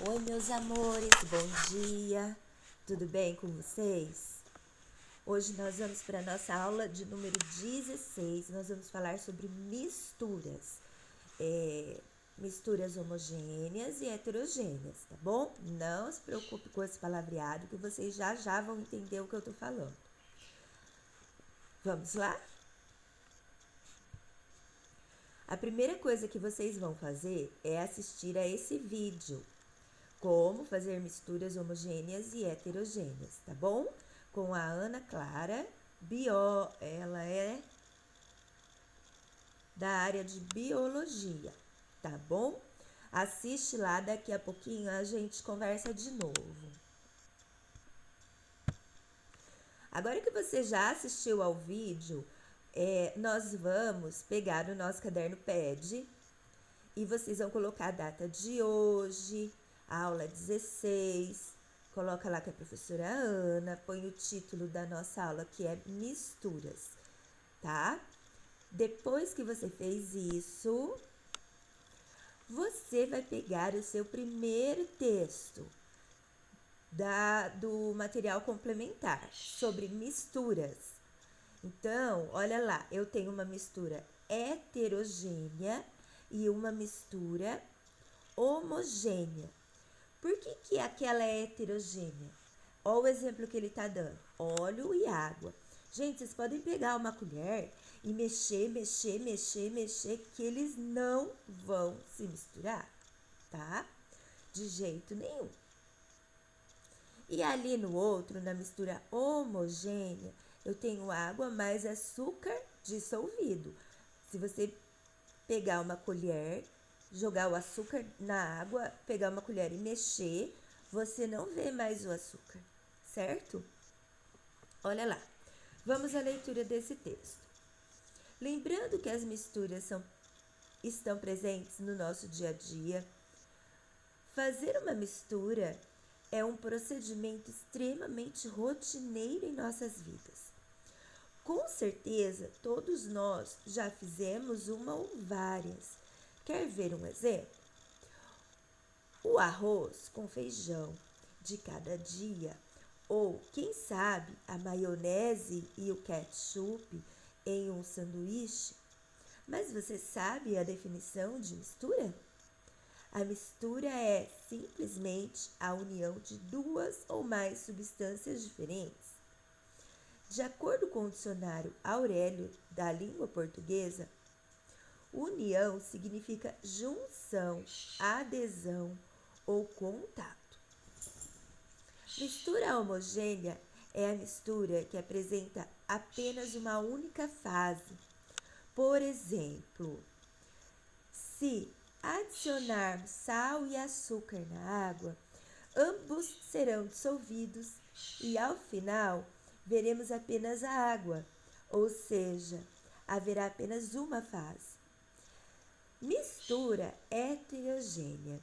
Oi, meus amores, bom dia, tudo bem com vocês? Hoje nós vamos para a nossa aula de número 16, nós vamos falar sobre misturas, misturas homogêneas e heterogêneas, tá bom? Não se preocupe com esse palavreado que vocês já vão entender o que eu tô falando. Vamos lá? A primeira coisa que vocês vão fazer é assistir a esse vídeo. Como fazer misturas homogêneas e heterogêneas, tá bom? Com a Ana Clara Bió, ela é da área de biologia, tá bom? Assiste lá, daqui a pouquinho a gente conversa de novo. Agora que você já assistiu ao vídeo, nós vamos pegar o nosso caderno PED e vocês vão colocar a data de hoje, a aula 16, coloca lá que é a professora Ana, põe o título da nossa aula que é misturas, tá? Depois que você fez isso, você vai pegar o seu primeiro texto do material complementar sobre misturas. Então, olha lá, eu tenho uma mistura heterogênea e uma mistura homogênea. Por que aquela é heterogênea? Olha o exemplo que ele está dando: óleo e água. Gente, vocês podem pegar uma colher e mexer, que eles não vão se misturar, tá? De jeito nenhum. E ali no outro, na mistura homogênea, eu tenho água mais açúcar dissolvido. Se você pegar uma colher, jogar o açúcar na água, pegar uma colher e mexer, você não vê mais o açúcar, certo? Olha lá, vamos à leitura desse texto. Lembrando que as misturas estão presentes no nosso dia a dia, fazer uma mistura é um procedimento extremamente rotineiro em nossas vidas. Com certeza, todos nós já fizemos uma ou várias. Quer ver um exemplo? O arroz com feijão de cada dia, ou quem sabe a maionese e o ketchup em um sanduíche. Mas você sabe a definição de mistura? A mistura é simplesmente a união de duas ou mais substâncias diferentes. De acordo com o dicionário Aurélio da língua portuguesa, união significa junção, adesão ou contato. Mistura homogênea é a mistura que apresenta apenas uma única fase. Por exemplo, se adicionarmos sal e açúcar na água, ambos serão dissolvidos e ao final veremos apenas a água, ou seja, haverá apenas uma fase. Mistura heterogênea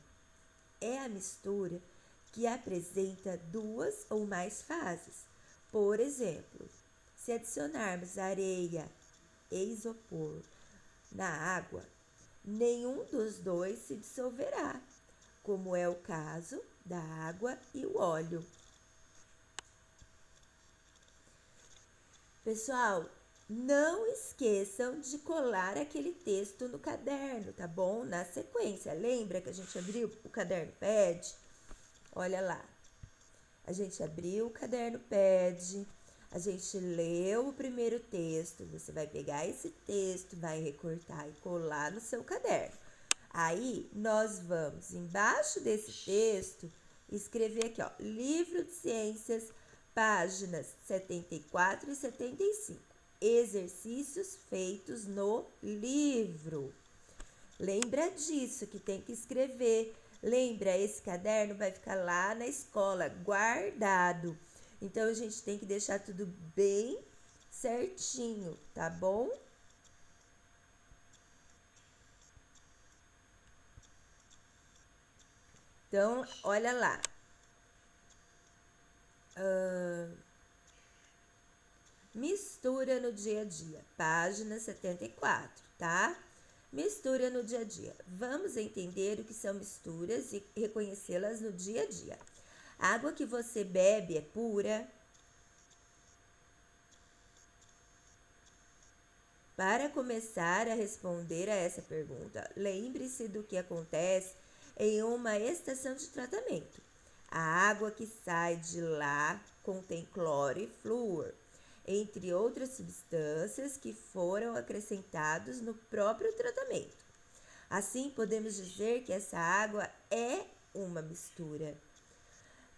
é a mistura que apresenta duas ou mais fases. Por exemplo, se adicionarmos areia e isopor na água, nenhum dos dois se dissolverá, como é o caso da água e o óleo. Pessoal, não esqueçam de colar aquele texto no caderno, tá bom? Na sequência, lembra que a gente abriu o caderno PED? Olha lá, a gente abriu o caderno PED, a gente leu o primeiro texto, você vai pegar esse texto, vai recortar e colar no seu caderno. Aí, nós vamos, embaixo desse texto, escrever aqui, ó, livro de ciências, páginas 74 e 75. Exercícios feitos no livro. Lembra disso, que tem que escrever. Lembra, esse caderno vai ficar lá na escola, guardado. Então, a gente tem que deixar tudo bem certinho, tá bom? Então, olha lá. Mistura no dia a dia, página 74, tá? Mistura no dia a dia. Vamos entender o que são misturas e reconhecê-las no dia a dia. A água que você bebe é pura? Para começar a responder a essa pergunta, lembre-se do que acontece em uma estação de tratamento. A água que sai de lá contém cloro e flúor, entre outras substâncias que foram acrescentados no próprio tratamento. Assim, podemos dizer que essa água é uma mistura.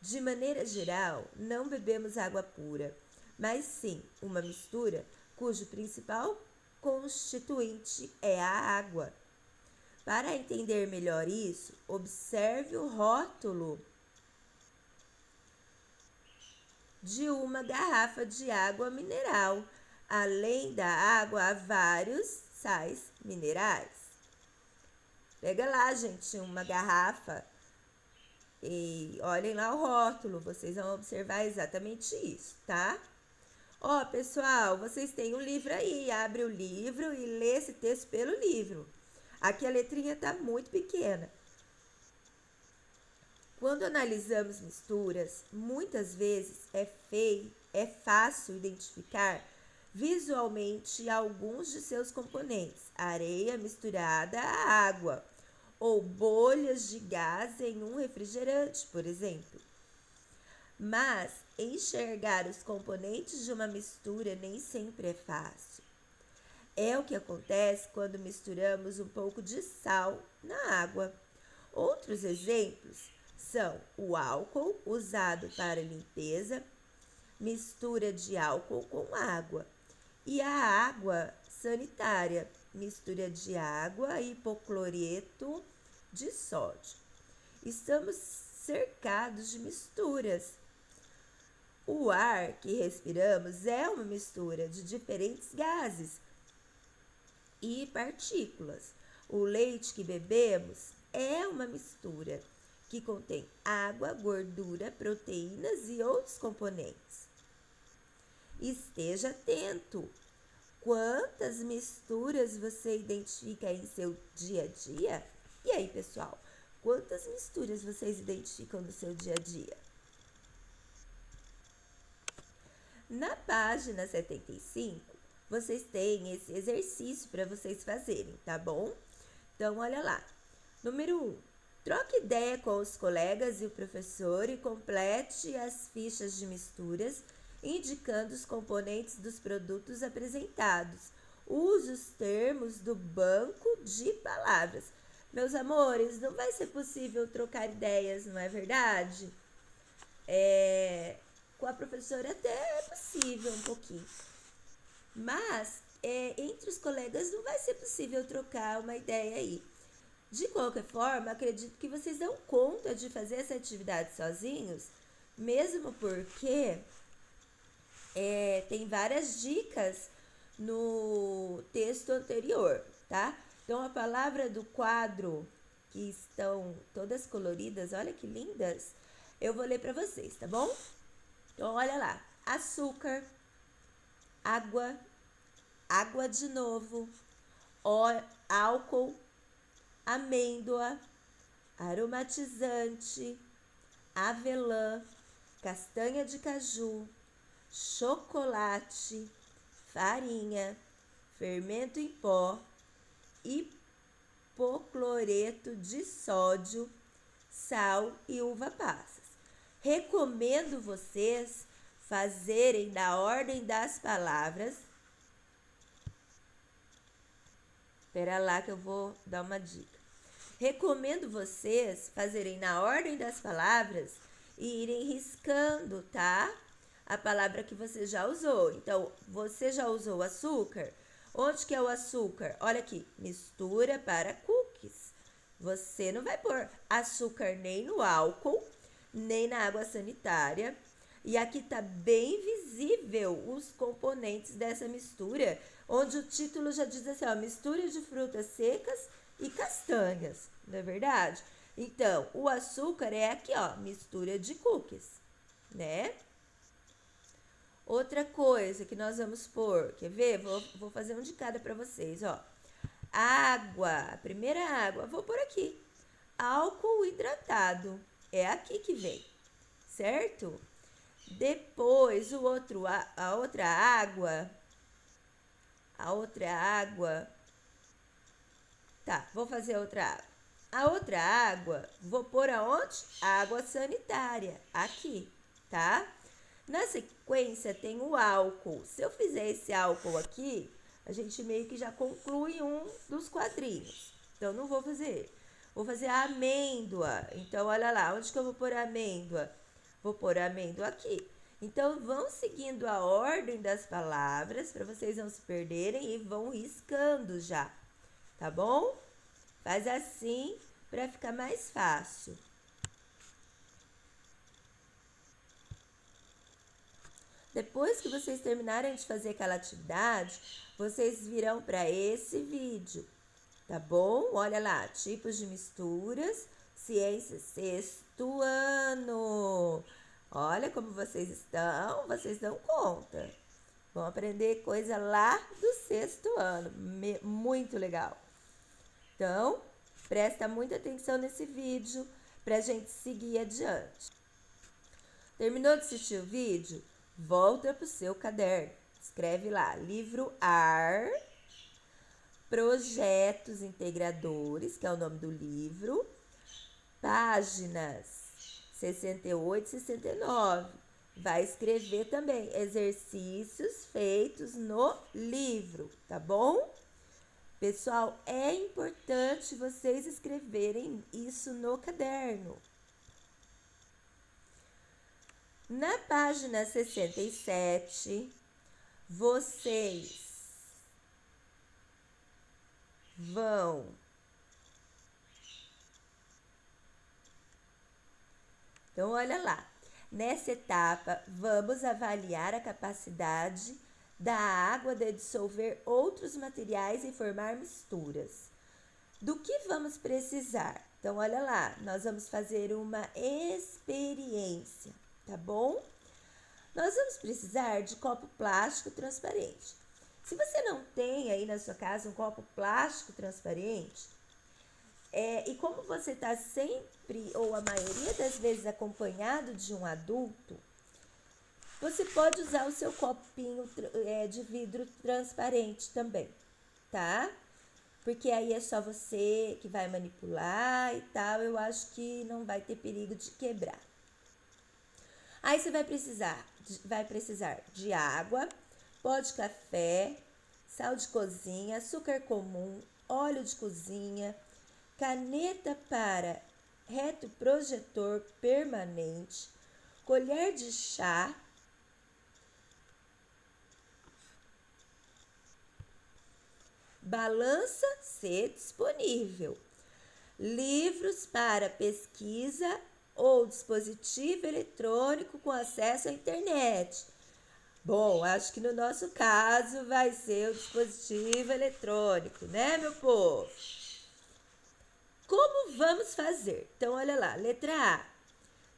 De maneira geral, não bebemos água pura, mas sim uma mistura cujo principal constituinte é a água. Para entender melhor isso, observe o rótulo de uma garrafa de água mineral. Além da água, há vários sais minerais. Pega lá, gente, uma garrafa e olhem lá o rótulo, vocês vão observar exatamente isso, tá? Ó, pessoal, vocês têm um livro aí, abre o livro e lê esse texto pelo livro. Aqui a letrinha tá muito pequena. Quando analisamos misturas, muitas vezes é fácil identificar visualmente alguns de seus componentes, areia misturada à água, ou bolhas de gás em um refrigerante, por exemplo. Mas enxergar os componentes de uma mistura nem sempre é fácil. É o que acontece quando misturamos um pouco de sal na água. Outros exemplos são o álcool usado para limpeza, mistura de álcool com água, e a água sanitária, mistura de água e hipocloreto de sódio. Estamos cercados de misturas. O ar que respiramos é uma mistura de diferentes gases e partículas. O leite que bebemos é uma mistura que contém água, gordura, proteínas e outros componentes. Esteja atento. Quantas misturas você identifica em seu dia a dia? E aí, pessoal, quantas misturas vocês identificam no seu dia a dia? Na página 75, vocês têm esse exercício para vocês fazerem, tá bom? Então, olha lá. Número 1. Troque ideia com os colegas e o professor e complete as fichas de misturas, indicando os componentes dos produtos apresentados. Use os termos do banco de palavras. Meus amores, não vai ser possível trocar ideias, não é verdade? Com a professora até é possível um pouquinho. Mas entre os colegas não vai ser possível trocar uma ideia aí. De qualquer forma, acredito que vocês dão conta de fazer essa atividade sozinhos, mesmo porque tem várias dicas no texto anterior, tá? Então, a palavra do quadro, que estão todas coloridas, olha que lindas, eu vou ler para vocês, tá bom? Então, olha lá. Açúcar, água, água de novo, álcool, amêndoa, aromatizante, avelã, castanha de caju, chocolate, farinha, fermento em pó, hipocloreto de sódio, sal e uva passas. Recomendo vocês fazerem na ordem das palavras. Espera lá que eu vou dar uma dica. Recomendo vocês fazerem na ordem das palavras e irem riscando, tá? A palavra que você já usou. Então, você já usou açúcar? Onde que é o açúcar? Olha aqui, mistura para cookies. Você não vai pôr açúcar nem no álcool, nem na água sanitária. E aqui tá bem visível os componentes dessa mistura, onde o título já diz assim, ó, mistura de frutas secas e castanhas, não é verdade? Então, o açúcar é aqui, ó, mistura de cookies, né? Outra coisa que nós vamos pôr, quer ver? Vou fazer um de cada para vocês, ó. Água, a primeira água, vou por aqui. Álcool hidratado, é aqui que vem, certo? Depois, a outra água, tá, vou fazer outra água. A outra água, vou pôr aonde? Água sanitária, aqui, tá? Na sequência tem o álcool. Se eu fizer esse álcool aqui, a gente meio que já conclui um dos quadrinhos. Então, não vou fazer ele. Vou fazer a amêndoa. Então, olha lá, onde que eu vou pôr a amêndoa? Vou pôr a amêndoa aqui. Então, vão seguindo a ordem das palavras para vocês não se perderem e vão riscando já, tá bom? Faz assim para ficar mais fácil. Depois que vocês terminarem de fazer aquela atividade, vocês virão para esse vídeo, tá bom? Olha lá, tipos de misturas, ciência sexto ano. Olha como vocês dão conta. Vão aprender coisa lá do sexto ano, muito legal. Então, presta muita atenção nesse vídeo para a gente seguir adiante. Terminou de assistir o vídeo? Volta para o seu caderno. Escreve lá, livro AR, Projetos Integradores, que é o nome do livro, páginas 68 e 69. Vai escrever também exercícios feitos no livro, tá bom? Pessoal, é importante vocês escreverem isso no caderno. Na página 67, vocês vão Então, olha lá. Nessa etapa, vamos avaliar a capacidade da água de dissolver outros materiais e formar misturas. Do que vamos precisar? Então, olha lá, nós vamos fazer uma experiência, tá bom? Nós vamos precisar de copo plástico transparente. Se você não tem aí na sua casa um copo plástico transparente, e como você está sempre, ou a maioria das vezes, acompanhado de um adulto, você pode usar o seu copinho de vidro transparente também, tá? Porque aí é só você que vai manipular e tal, eu acho que não vai ter perigo de quebrar. Aí você vai precisar de água, pó de café, sal de cozinha, açúcar comum, óleo de cozinha, caneta para retroprojetor permanente, colher de chá, balança se disponível, livros para pesquisa ou dispositivo eletrônico com acesso à internet. Bom, acho que no nosso caso vai ser o dispositivo eletrônico, né, meu povo? Como vamos fazer? Então, olha lá, letra A.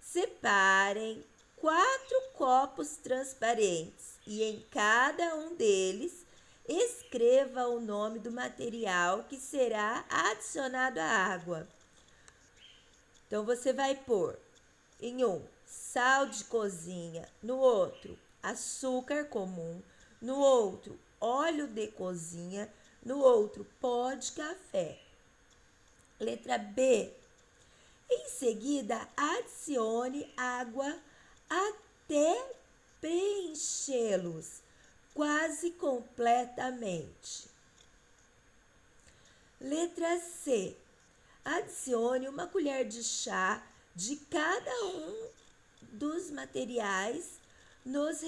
Separem 4 copos transparentes e em cada um deles escreva o nome do material que será adicionado à água. Então, você vai pôr em um sal de cozinha, no outro açúcar comum, no outro óleo de cozinha, no outro pó de café. Letra B. Em seguida, adicione água até preenchê-los quase completamente. Letra C. Adicione uma colher de chá de cada um dos materiais nos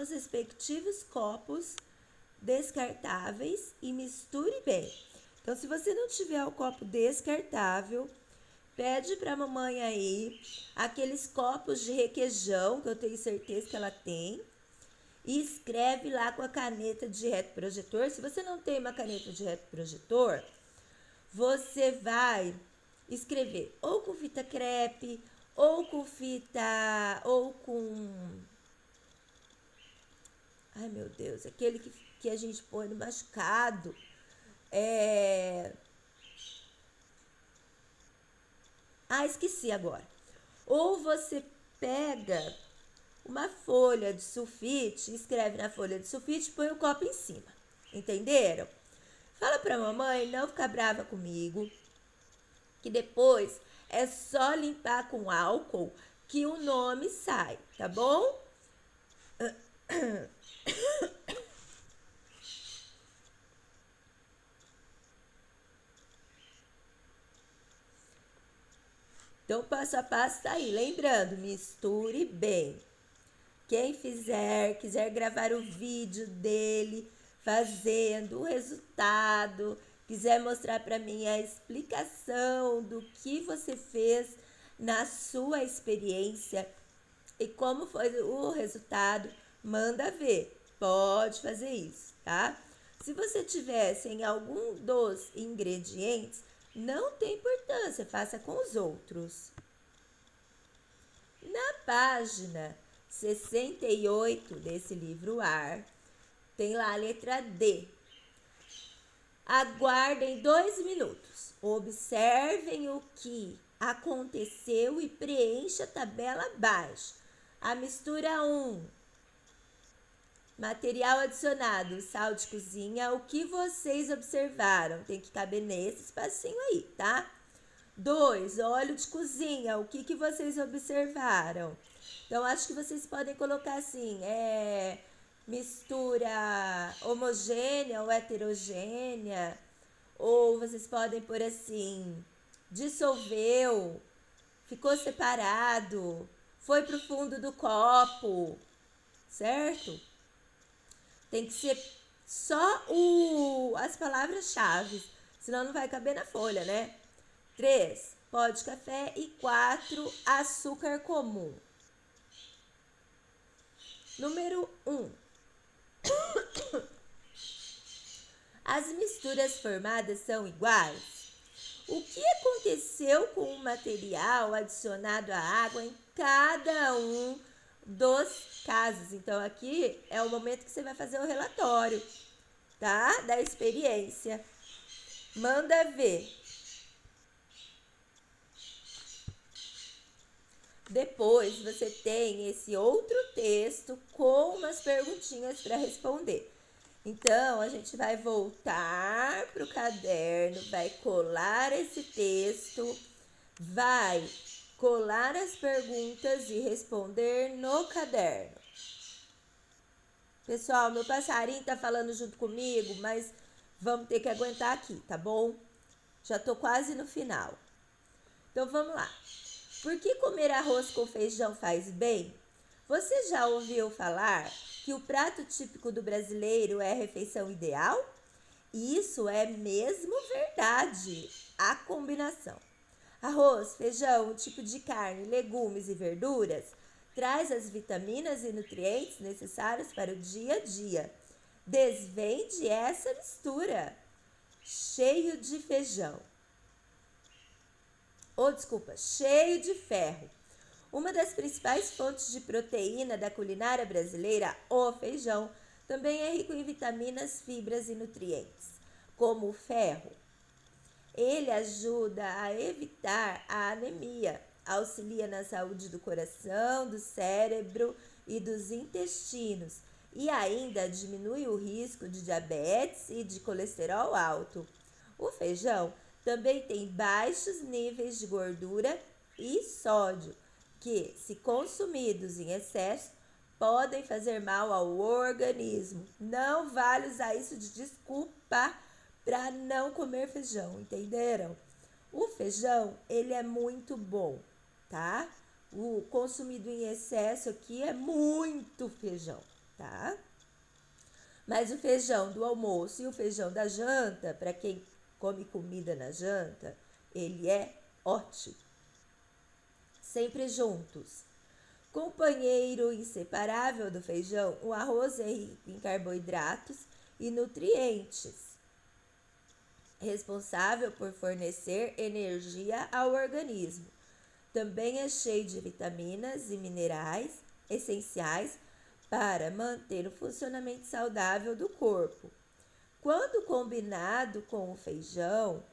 respectivos copos descartáveis e misture bem. Então, se você não tiver o copo descartável, pede para a mamãe aí aqueles copos de requeijão, que eu tenho certeza que ela tem, e escreve lá com a caneta de retroprojetor. Se você não tem uma caneta de retroprojetor, você vai escrever ou com fita crepe, ou com ai meu Deus, aquele que a gente põe no machucado. Esqueci agora. Ou você pega uma folha de sulfite, escreve na folha de sulfite e põe o copo em cima. Entenderam? Fala pra mamãe não ficar brava comigo, que depois é só limpar com álcool que o nome sai, tá bom? Então, passo a passo tá aí. Lembrando, misture bem. Quem quiser gravar o vídeo dele fazendo o resultado, quiser mostrar para mim a explicação do que você fez na sua experiência e como foi o resultado, manda ver. Pode fazer isso, tá? Se você tiver sem algum dos ingredientes, não tem importância, faça com os outros. Na página 68 desse livro Ar, tem lá a letra D. Aguardem 2 minutos. Observem o que aconteceu e preencha a tabela abaixo. A mistura 1. Material adicionado, sal de cozinha. O que vocês observaram? Tem que caber nesse espacinho aí, tá? 2. Óleo de cozinha. O que vocês observaram? Então, acho que vocês podem colocar assim, mistura homogênea ou heterogênea. Ou vocês podem pôr assim, dissolveu, ficou separado, foi pro fundo do copo, certo? Tem que ser só as palavras-chave, senão não vai caber na folha, né? 3. Pó de café e 4. Açúcar comum. Número 1. As misturas formadas são iguais? O que aconteceu com o material adicionado à água em cada um dos casos? Então, aqui é o momento que você vai fazer o relatório, tá? Da experiência. Manda ver. Depois você tem esse outro texto com umas perguntinhas para responder. Então, a gente vai voltar para o caderno, vai colar esse texto, vai colar as perguntas e responder no caderno. Pessoal, meu passarinho tá falando junto comigo, mas vamos ter que aguentar aqui, tá bom? Já tô quase no final. Então, vamos lá. Por que comer arroz com feijão faz bem? Você já ouviu falar que o prato típico do brasileiro é a refeição ideal? Isso é mesmo verdade. A combinação. Arroz, feijão, um tipo de carne, legumes e verduras traz as vitaminas e nutrientes necessários para o dia a dia. Desvende essa mistura. Cheio de feijão. Cheio de ferro. Uma das principais fontes de proteína da culinária brasileira, o feijão, também é rico em vitaminas, fibras e nutrientes, como o ferro. Ele ajuda a evitar a anemia, auxilia na saúde do coração, do cérebro e dos intestinos e ainda diminui o risco de diabetes e de colesterol alto. O feijão também tem baixos níveis de gordura e sódio, que, se consumidos em excesso, podem fazer mal ao organismo. Não vale usar isso de desculpa para não comer feijão, entenderam? O feijão, ele é muito bom, tá? O consumido em excesso aqui é muito feijão, tá? Mas o feijão do almoço e o feijão da janta, para quem come comida na janta, ele é ótimo. Sempre juntos. Companheiro inseparável do feijão, o arroz é rico em carboidratos e nutrientes, responsável por fornecer energia ao organismo. Também é cheio de vitaminas e minerais essenciais para manter o funcionamento saudável do corpo. quando combinado com o feijão,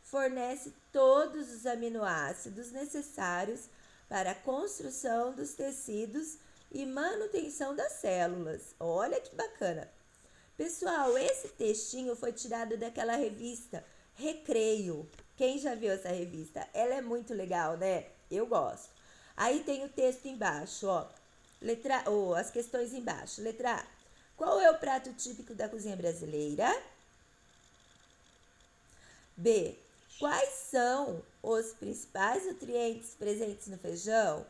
fornece todos os aminoácidos necessários para a construção dos tecidos e manutenção das células. Olha que bacana! Pessoal, esse textinho foi tirado daquela revista Recreio. Quem já viu essa revista? Ela é muito legal, né? Eu gosto. Aí tem o texto embaixo, ó. As questões embaixo. Letra A. Qual é o prato típico da cozinha brasileira? B. Quais são os principais nutrientes presentes no feijão?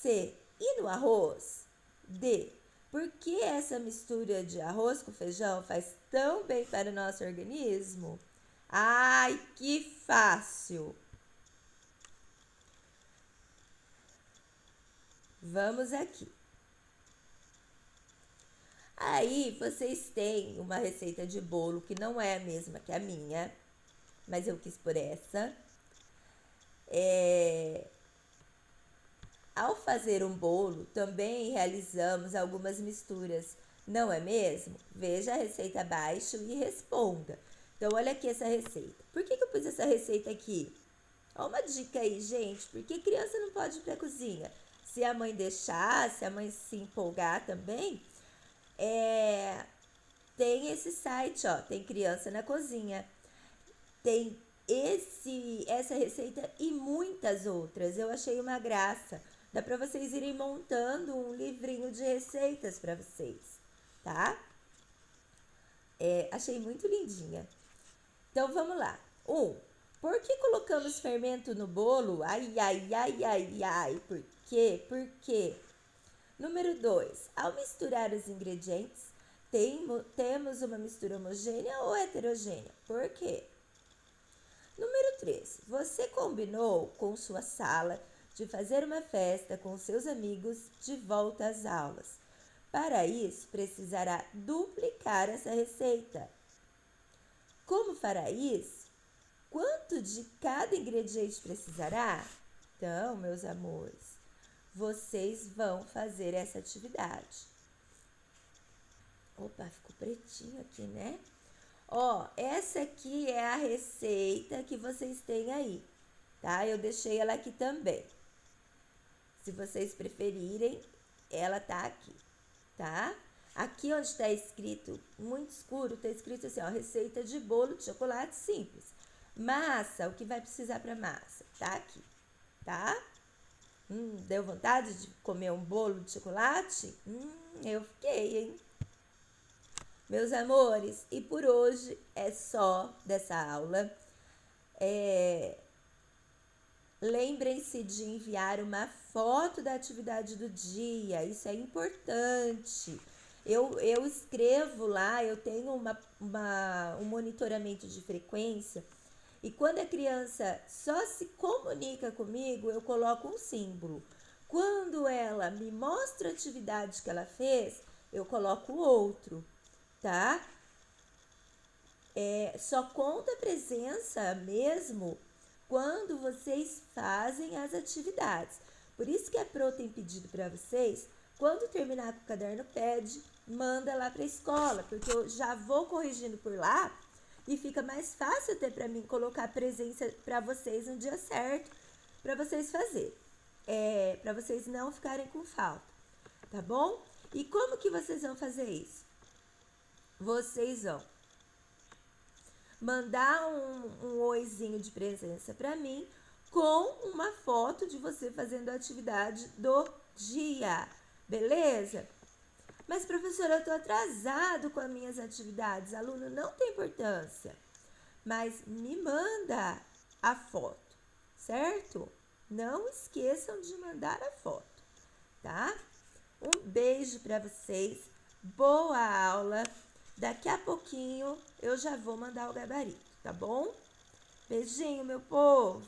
C. E no arroz? D. Por que essa mistura de arroz com feijão faz tão bem para o nosso organismo? Ai, que fácil! Vamos aqui. Aí vocês têm uma receita de bolo que não é a mesma que a minha, mas eu quis por essa. Ao fazer um bolo, também realizamos algumas misturas, não é mesmo? Veja a receita abaixo e responda. Então, olha aqui essa receita. Por que eu pus essa receita aqui? Olha uma dica aí, gente. Por que criança não pode ir para a cozinha? Se a mãe deixar, se a mãe se empolgar também, tem esse site, ó, tem Criança na Cozinha. Tem essa receita e muitas outras. Eu achei uma graça. Dá para vocês irem montando um livrinho de receitas para vocês, tá? Achei muito lindinha. Então, vamos lá. 1. Por que colocamos fermento no bolo? Ai, ai, ai, ai, ai. Por quê? Por quê? Número 2. Ao misturar os ingredientes, temos uma mistura homogênea ou heterogênea? Por quê? Número 3. Você combinou com sua sala de fazer uma festa com seus amigos de volta às aulas. Para isso, precisará duplicar essa receita. Como fará isso? Quanto de cada ingrediente precisará? Então, meus amores, vocês vão fazer essa atividade. Opa, ficou pretinho aqui, né? Ó, essa aqui é a receita que vocês têm aí, tá? Eu deixei ela aqui também. Se vocês preferirem, ela tá aqui, tá? Aqui onde está escrito, muito escuro, tá escrito assim, ó, receita de bolo de chocolate simples. Massa, o que vai precisar para massa? Tá aqui, tá? Deu vontade de comer um bolo de chocolate? Eu fiquei, hein? Meus amores, e por hoje é só dessa aula. Lembrem-se de enviar uma foto da atividade do dia, isso é importante. Eu escrevo lá, eu tenho um monitoramento de frequência e quando a criança só se comunica comigo, eu coloco um símbolo. Quando ela me mostra a atividade que ela fez, eu coloco outro, tá? Só conta a presença mesmo quando vocês fazem as atividades. Por isso que a Pro tem pedido para vocês, quando terminar com o caderno pede, manda lá para a escola, porque eu já vou corrigindo por lá e fica mais fácil até para mim colocar a presença para vocês no dia certo, para vocês fazerem, para vocês não ficarem com falta, tá bom? E como que vocês vão fazer isso? Vocês vão mandar um oizinho de presença para mim com uma foto de você fazendo a atividade do dia, beleza? Mas, professora, eu tô atrasado com as minhas atividades, aluno, não tem importância, mas me manda a foto, certo? Não esqueçam de mandar a foto, tá? Um beijo para vocês, boa aula. Daqui a pouquinho eu já vou mandar o gabarito, tá bom? Beijinho, meu povo!